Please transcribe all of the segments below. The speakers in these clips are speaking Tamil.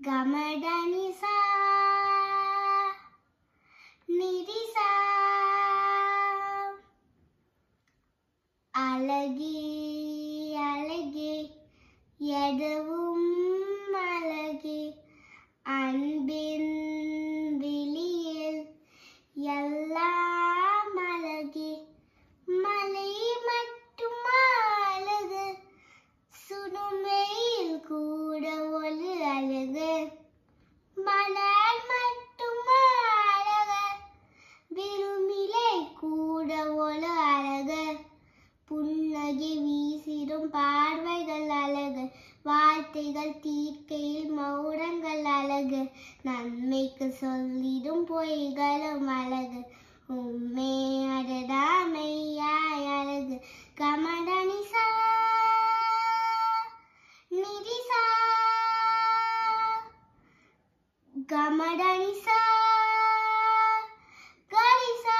கமடனிசா நிரிசா அழகே அழகே எதுவும் அழகே அன்பின் விழியில் எல்லாம் அழகே மலை மட்டும் அழகு சுடுமையில் கூட ஒரு அழகு மலர் மட்டும் அழகு விருமிலை கூட ஒரு அழகு புன்னகை வீசிடும் பார்வைகள் அழகு வார்த்தைகள் தீர்க்கையில் மௌனங்கள் அழகு நன்மைக்கு சொல்லிடும் பொய்களும் அழகு உண்மை அடடாமையாய் அழகு கமடனிசா நிரிசா கமடனிசா கரிசா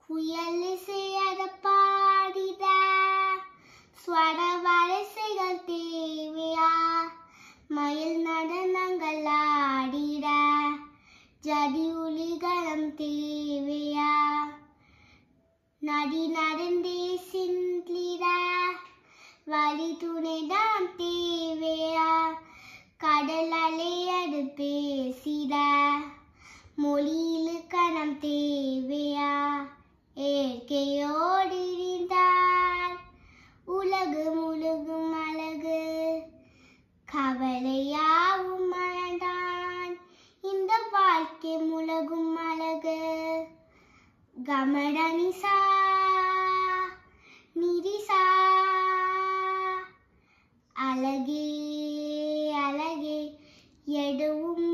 குயல் இசையத பாடிட ஸ்வர வரிசைகள் தேவையா மயில் நடனங்கள் ஆடிட ஜதி ஒலிகளும் தேவையா நடி நடந்தே சிந்திட வழி துணைதான் தேவையா கடல் அலையது பேசிட மொழியில் கணம் தேவையா இயற்கையோடு இருந்தால் உலகு முழுகும் அழகு கவலையாவும் மறந்தான் இந்த வாழ்க்கை முழுகும் அழகு கமடனிசா நிரிசா அழகே அழகே எதுவும்